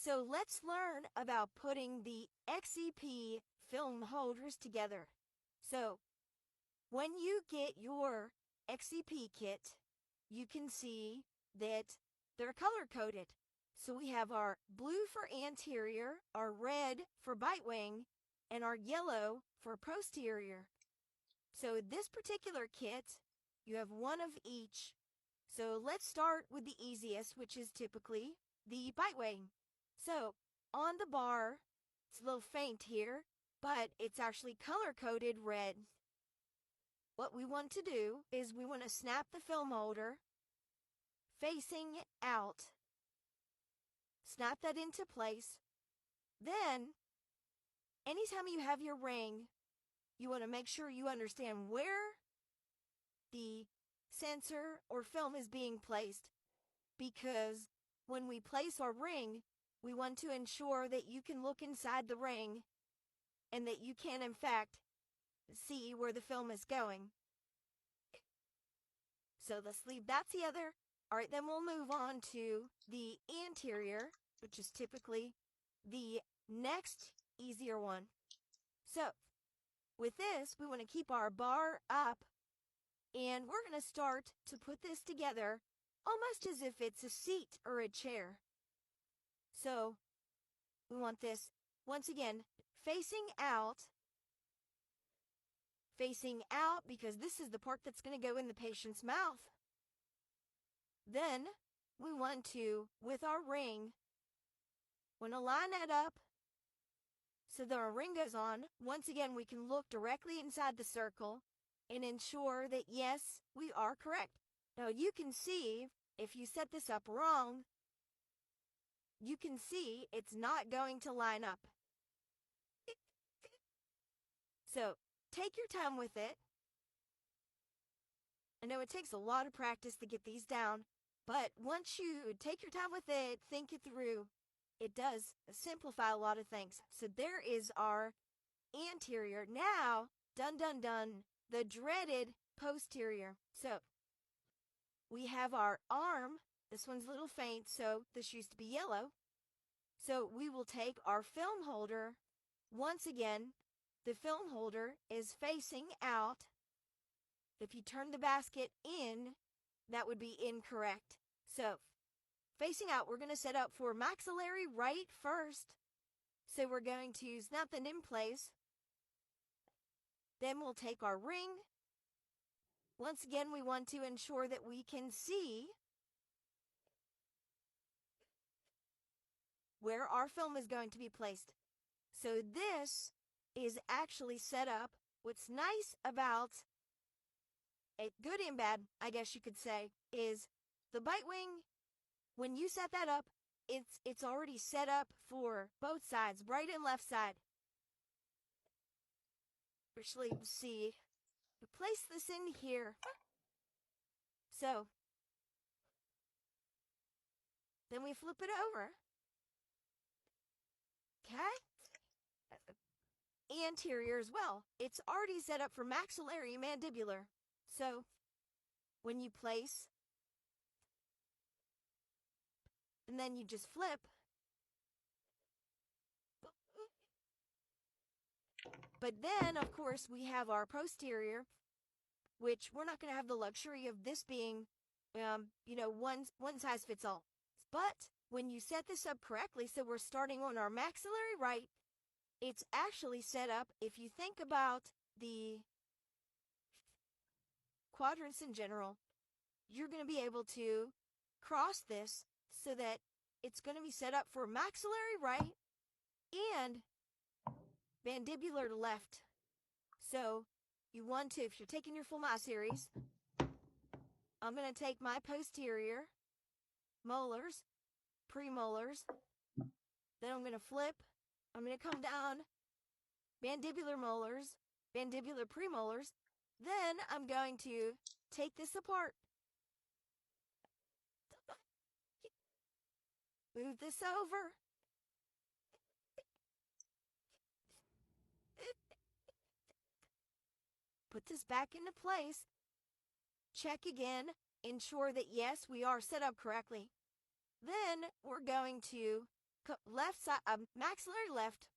So let's learn about putting the XCP film holders together. So when you get your XCP kit, you can see that they're color-coded. So we have our blue for anterior, our red for bite wing, and our yellow for posterior. So this particular kit, you have one of each. So let's start with the easiest, which is typically the bite wing. So on the bar, it's a little faint here, but it's actually color-coded red. What we want to do is we want to snap the film holder facing out. Snap that into place. Then, anytime you have your ring, you want to make sure you understand where the sensor or film is being placed, because when we place our ring, we want to ensure that you can look inside the ring and that you can, in fact, see where the film is going. So let's leave that together. All right, then we'll move on to the anterior, which is typically the next easier one. So with this, we want to keep our bar up, and we're going to start to put this together almost as if it's a seat or a chair. So we want this, once again, facing out because this is the part that's going to go in the patient's mouth. Then we want to, with our ring, want to line that up so that our ring goes on. Once again, we can look directly inside the circle and ensure that, yes, we are correct. Now, you can see, if you set this up wrong, you can see it's not going to line up. So, take your time with it. I know it takes a lot of practice to get these down, but once you take your time with it, think it through, it does simplify a lot of things. So there is our anterior. Now, dun dun dun, the dreaded posterior. So we have our arm. This one's a little faint, so this used to be yellow. So we will take our film holder. Once again, the film holder is facing out. If you turn the basket in, that would be incorrect. So, facing out, we're going to set up for maxillary right first. So we're going to snap that in place. Then we'll take our ring. Once again, we want to ensure that we can see where our film is going to be placed. So this is actually set up. What's nice about it, good and bad, I guess you could say, is the bite wing. When you set that up, it's already set up for both sides, right and left side. Actually, see, you place this in here. So, then we flip it over. Okay? Anterior as well. It's already set up for maxillary mandibular. So, when you place, and then you just flip. But then, of course, we have our posterior, which we're not going to have the luxury of this being, one size fits all. But when you set this up correctly, so we're starting on our maxillary right, it's actually set up, if you think about the quadrants in general, you're going to be able to cross this so that it's going to be set up for maxillary right and mandibular left. So you want to, if you're taking your full mouth series, I'm going to take my posterior molars, premolars, then I'm going to flip, I'm going to come down, mandibular molars, mandibular premolars, then I'm going to take this apart, move this over, put this back into place, check again, ensure that yes, we are set up correctly. Then we're going to left side, maxillary left,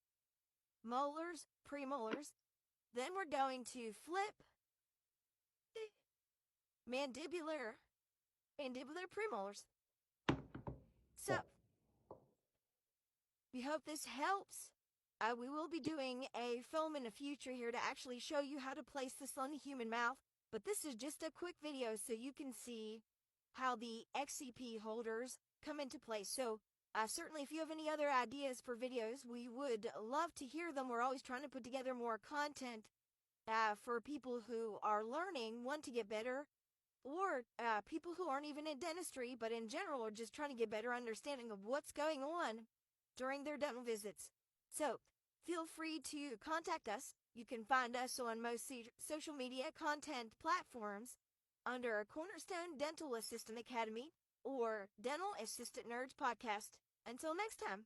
molars, premolars. Then we're going to flip mandibular premolars. So, we hope this helps. We will be doing a film in the future here to actually show you how to place this on the human mouth, but this is just a quick video so you can see how the XCP holders come into place. So, certainly if you have any other ideas for videos, we would love to hear them. We're always trying to put together more content for people who are learning, want to get better, or people who aren't even in dentistry, but in general are just trying to get better understanding of what's going on during their dental visits. So, feel free to contact us. You can find us on most social media content platforms under Cornerstone Dental Assistant Academy or Dental Assistant Nerds Podcast. Until next time.